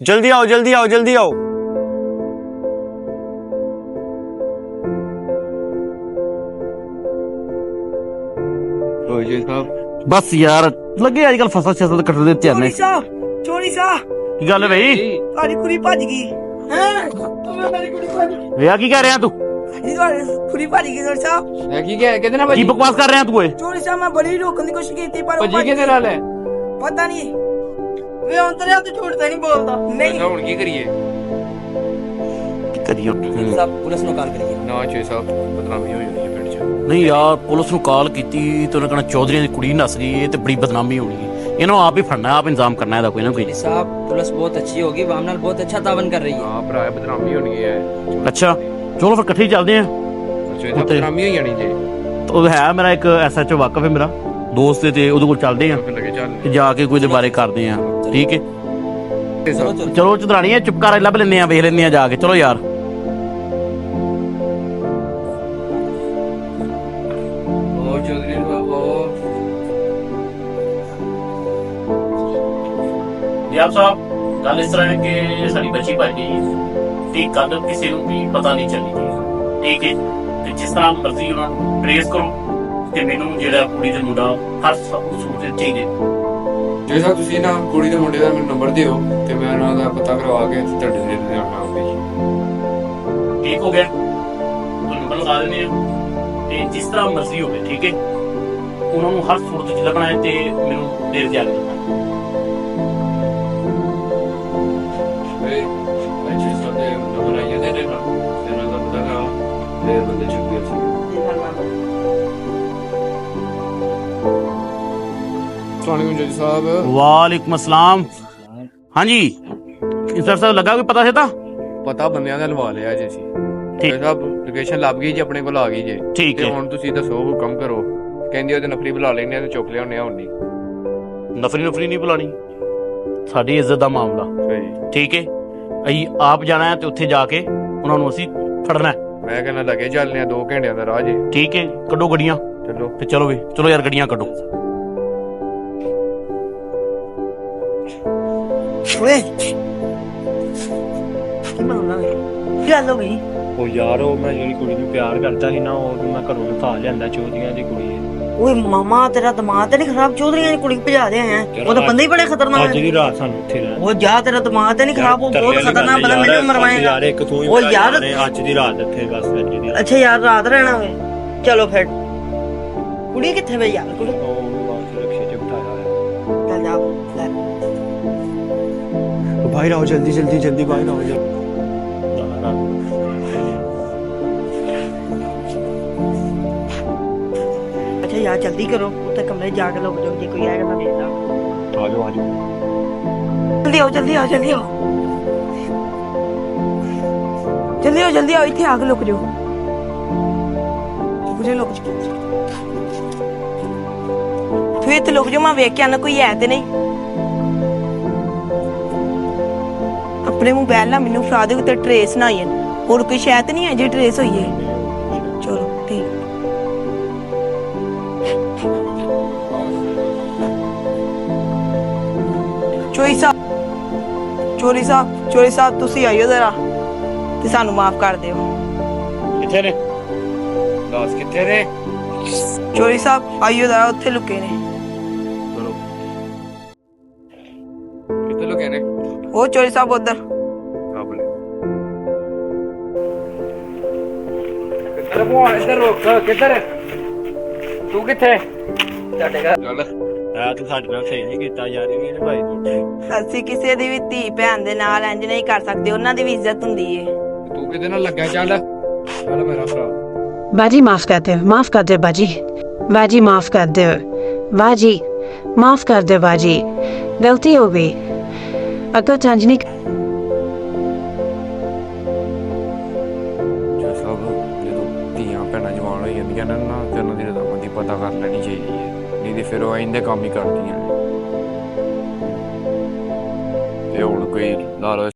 जल्दी आओ जल्दी आओ जल्दी आओ। बस यार लगे अजकल फसल शसल कटने ध्यान चोरी सा चोरी सा की गल है भाई ਤੁਹਾਡੀ ਕੁੜੀ ਭੱਜ ਗਈ ਹੈ ਮੇਰੀ ਕੁੜੀ ਭੱਜ ਗਈ भैया की कह रहे हैं तू ਜੀ ਤੁਹਾਡੀ ਕੁੜੀ ਭੱਜ ਗਈ ਸਰ ਸਾਹਿਬ ਕੀ ਕਿਹਦੇ ਨਾਲ की ਭਾਜੀ बकवास कर रहे हैं तू ये ਚੋਰੀ ਸਾਹਿਬ ਮੈਂ ਬੜੀ ਰੋਕਣ ਦੀ ਕੋਸ਼ਿਸ਼ ਕੀਤੀ ਪਰ ਉਹ ਭਾਜੀ ਭੱਜ ਕਿਹਦੇ ਗਈ। ਨਾਲ ਹੈ ਪਤਾ ਨਹੀਂ ਵੇ ਅੰਤਰਿਆ ਤੂੰ ਝੂਠ ਤਾਂ ਨਹੀਂ ਬੋਲਦਾ ਨਹੀਂ ਹੁਣ ਕੀ ਕਰੀਏ करियो ਸਭ ਪੁਲਿਸ ਨੂੰ ਕਾਲ ਕਰੀਏ ਨਾ ਚੇ ਸਾਹਿਬ ਬਦਨਾਮੀ ਹੋਈ ਹੋਣੀ ਹੈ ਪਿੰਡ 'ਚ नहीं यार पुलिस ਨੂੰ ਕਾਲ ਕੀਤੀ ਤੇ ਉਹਨਾਂ ਕਹਣਾ ਚੌਧਰੀਆਂ ਦੀ ਕੁੜੀ ਨਸ ਗਈ ਇਹ ਤੇ ਬੜੀ ਬਦਨਾਮੀ ਹੋਣੀ ਹੈ ਇਹਨੂੰ ਆਪ ਹੀ ਫੜਨਾ ਆਪ ਇੰਤਜ਼ਾਮ ਕਰਨਾ ਇਹਦਾ ਕੋਈ ਨਾ ਕੋਈ साहब पुलिस बहुत अच्छी होगी वामनाल बहुत अच्छा तावन कर रही है ਹਾਂ ਭਰਾ ਬਦਨਾਮੀ ਹੋਣੀ ਹੈ ਅੱਛਾ ਚਲੋ ਫਿਰ ਇਕੱਠੇ ਹੀ ਚੱਲਦੇ ਆਂ ਚੇ ਸਾਹਿਬ ਬਦਨਾਮੀ ਹੋਈ ਜਾਣੀ ਜੇ ਉਹ ਹੈ ਮੇਰਾ ਇੱਕ ਐਸਐਚਓ ਵਾਕਫ ਹੈ ਮੇਰਾ ਦੋਸਤ ਤੇ ਉਹਦੇ ਕੋਲ ਚੱਲਦੇ ਆਂ ਫਿਰ ਲੱਗੇ ਚੱਲ ਤੇ ਜਾ ਕੇ ਕੋਈ ਦੇ ਬਾਰੇ ਕਰਦੇ ਆਂ ਠੀਕ ਹੈ ਚਲੋ ਚੰਦਰਾਣੀ ਚੁੱਪ ਕਰ ਲੱਭ ਲੈਂਦੇ ਆਂ ਵੇਖ ਲੈਂਦੇ ਆਂ ਜਾ ਕੇ ਚਲੋ ਯਾਰ ਉਹ ਚੌਧਰੀ ਬਾਬਾ ਯਾਰ ਸਾਹਿਬ ਗੱਲ ਇਸ ਤਰ੍ਹਾਂ ਹੈ ਕਿ ਸਾਡੀ ਬੱਚੀ ਭੱਜ ਗਈ ਤੇ ਕਦ ਕਿਸੇ ਨੂੰ ਵੀ ਪਤਾ ਨਹੀਂ ਚੱਲੀ ਠੀਕ ਹੈ ਤੇ ਜਿਸ ਤਰ੍ਹਾਂ ਮਰਜ਼ੀ ਉਹਨਾਂ ਨੂੰ ਟ੍ਰੇਸ ਕਰੋ ਤੇ ਮੈਨੂੰ ਜਿਹੜਾ ਕੁੜੀ ਤੇ ਮੁੰਡਾ ਹਰ ਸੂਰਤ ਤੇ ਚਾਹੀਦੇ ਜੇ ਸਾਹਿਬ ਤੁਸੀਂ ਨਾ ਕੁੜੀ ਦੇ ਮੁੰਡੇ ਦਾ ਮੈਨੂੰ ਨੰਬਰ ਦਿਓ ਤੇ ਮੈਂ ਉਹਨਾਂ ਦਾ ਪਤਾ ਕਰਵਾ ਕੇ ਤੁਹਾਡੇ ਦੇ ਦੇਣਾ ਆਪੇ ਠੀਕ ਹੋ ਗਿਆ ਤੁਹਾਨੂੰ ਨੰਬਰ ਲਗਾ ਦਿੰਦੇ ਆ ਤੇ ਜਿਸ ਤਰ੍ਹਾਂ ਮਰਜ਼ੀ ਹੋਵੇ ਠੀਕ ਹੈ ਉਹਨਾਂ ਨੂੰ ਹਰ ਸੂਰਤ 'ਚ ਲੱਭਣਾ ਹੈ ਤੇ ਮੈਨੂੰ ਦੇਰ ਤਿਆਰ ਕਰਨਾ ਅੱਛੇ ਸਾਡੇ ਨੰਬਰ ਆਇਆ ਦੇ ਦੇਣਾ ਤੇ ਉਹਨਾਂ ਦਾ ਪਤਾ ਕਰਾ ਤੇ ਬੰਦੇ ਚੁੱਕ ਗਏ ਸੀ ਸਲਾਮ ਜੱਜ ਸਾਹਿਬ ਵਾਲੇਕੁਮ अस्सलाम हाँ जी इंस्पेक्टर साहब लगा कोई पता से था ਪਤਾ ਬੰਦਿਆਂ ਦਾ ਲਵਾ ਲਿਆ ਜੀ ਅਸੀਂ ਠੀਕ। ਸਾਹਿਬ ਲੋਕੇਸ਼ਨ ਲੱਭ ਗਈ ਜੀ ਆਪਣੇ ਕੋਲ ਆ ਗਈ ਜੇ ठीक ਤੇ है ਹੁਣ ਤੁਸੀਂ ਦੱਸੋ ਹੁਕਮ ਕਰੋ ਕਹਿੰਦੀ ਉਹਦੇ ਨਫਰੀ ਬੁਲਾ ਲੈਣੇ ਆ ਤੇ ਚੁੱਕ ਲਿਆਉਣੇ ਆ ਹੁਣ ਨਹੀਂ नफरी नफरी नहीं बुलानी ਸਾਡੀ ਇੱਜ਼ਤ ਦਾ ਮਾਮਲਾ ਸਹੀ ਠੀਕ ਹੈ ਅਸੀਂ ਆਪ ਜਾਣਾ ਹੈ ਤੇ ਉੱਥੇ ਜਾ ਕੇ ਉਹਨਾਂ ਨੂੰ ਅਸੀਂ ਫੜਨਾ ਹੈ ਮੈਂ ਕਹਿੰਦਾ ਲੱਗੇ ਚੱਲਨੇ ਆ 2 ਘੰਟਿਆਂ ਦਾ ਰਾਹ ਜੇ ਠੀਕ ਹੈ ਕੱਢੋ ਗੱਡੀਆਂ ਚਲੋ ਤੇ ਚਲੋ ਵੀ ਚਲੋ ਯਾਰ ਗੱਡੀਆਂ ਕੱਢੋ ਓਏ ਕੀ ਬਣਾਉਣਾ ਵੇ ਕੀ ਗੱਲ ਹੋ ਗਈ ਉਹ ਯਾਰ ਉਹ ਮੈਂ ਜਿਹੜੀ ਕੁੜੀ ਨੂੰ ਪਿਆਰ ਕਰਦਾ ਸੀ ਨਾ ਉਹ ਮੈਂ ਘਰੋਂ ਲਿਖਾ ਲਿਆਂਦਾ ਚੌਧਰੀਆਂ ਦੀ ਕੁੜੀ ਹੈ। ਓਏ ਮਾਮਾ ਤੇਰਾ ਦਿਮਾਗ ਤੇ ਨਹੀਂ ਖਰਾਬ ਚੌਧਰੀਆਂ ਦੀ ਕੁੜੀ ਭਜਾ ਦੇ ਆਇਆ ਉਹ ਤਾਂ ਬੰਦੇ ਹੀ ਬੜੇ ਖਤਰਨਾਕ ਅੱਜ ਹੈ ਦੀ ਰਾਤ ਸਾਨੂੰ ਉੱਥੇ ਰਹਿਣਾ ਉਹ ਜਾ ਤੇਰਾ ਦਿਮਾਗ ਤੇ ਨਹੀਂ ਖਰਾਬ ਉਹ ਬਹੁਤ ਖਤਰਨਾਕ ਬੰਦਾ ਮੈਨੂੰ ਮਰਵਾਏਗਾ ਯਾਰ ਇੱਕ ਤੂੰ ਹੀ ਉਹ ਯਾਰ ਅੱਜ ਦੀ ਰਾਤ ਇੱਥੇ ਬਸ ਅੱਜ ਦੀ ਰਾਤ। ਅੱਛਾ ਯਾਰ ਰਾਤ ਰਹਿਣਾ ਵੇ ਚਲੋ ਫਿਰ ਕੁੜੀ ਕਿੱਥੇ ਵੇ ਯਾਰ ਕੁੜੀ ਉਹ ਬਾਅਦ ਰਕਸ਼ੇ 'ਚ ਬਿਠਾਇਆ ਹੋਇਆ। ਚੱਲ ਜਾ ਲੈ बाहर आओ जल्दी जल्दी जल्दी बाहर आओ जल्दी। अच्छा यार जल्दी करो उत्ते कमरे जाके लोग जो जी कोई आएगा ना देखना आ जाओ जल्दी आओ जल्दी आओ जल्दी आओ जल्दी आओ जल्दी आओ इतने आगे लुक जाओ मुझे लुक जाओ फिर इतने लुक जाओ मैं वेख के आना कोई है ते नहीं अपने मोबाइल ना मैनू फड़ा दे ते ट्रेस ना होई और कोई शायद नहीं है जी ट्रेस होई है चलो ठीक ਚੋਰੀ ਸਾਹਿਬ ਤੁਸੀਂ ਆਇਓ ਜ਼ਰਾ ਤੇ ਸਾਨੂੰ ਮਾਫ ਕਰ ਦਿਓ ਕਿੱਥੇ ਨੇ ਦਾਸ ਕਿੱਥੇ ਨੇ ਚੋਰੀ ਸਾਹਿਬ ਆਇਓ ਜ਼ਰਾ ਉੱਥੇ ਲੁਕੇ ਨੇ ਚਲੋ ਕਿੱਥੇ ਲੋਕੇ ਨੇ ਉਹ ਚੋਰੀ ਸਾਹਿਬ ਉਧਰ ਕਾਬਲੇ ਕਿੱਧਰ ਮੂੰਹ ਇੱਧਰ ਰੁਕ ਕਿੱਧਰ ਤੂੰ ਕਿੱਥੇ ਚੱਲ ਆ ਤੂੰ ਸਾਡੇ ਨਾਲ ਸਹੀ ਨਹੀਂ ਕੀਤਾ ਯਾਰ ਇਹ ਭਾਈ ਅਸੀਂ ਕਿਸੇ ਦੀ ਵੀ ਧੀ ਭੈਣ ਦੇ ਨਾਲ ਇੰਜ ਨਹੀਂ ਕਰ ਸਕਦੇ ਉਹਨਾਂ ਦੀ ਵੀ ਇੱਜ਼ਤ ਹੁੰਦੀ ਏ ਤੂੰ ਕਿਹਦੇ ਨਾਲ ਲੱਗਾ ਚੱਲ ਮੇਰਾ ਭਰਾ बाजी माफ कर दे बाजी बाजी माफ कर दे बाजी माफ कर दे बाजी गलती हो गई अगर चांजनी ਜੋ ਸਭ ਜਦੋਂ ਧੀਆਂ ਭੈਣਾਂ ਜਵਾਨ ਹੋਈ ਜਾਂਦੀਆਂ ਨੇ ਨਾ ਤੇ ਉਹਨਾਂ ਦੀ ਰਜ਼ਾਮੰਦੀ ਪਤਾ ਕਰ ਲੈਣੀ ਚਾਹੀਦੀ ਹੈ ਨਹੀਂ ਤੇ ਫਿਰ ਉਹ ਆਇੰਦੇ ਕੰਮ ਹੀ ਕਰਦੀਆਂ ਨੇ ਤੇ ਹੁਣ ਕੋਈ ਲਾ ਲਓ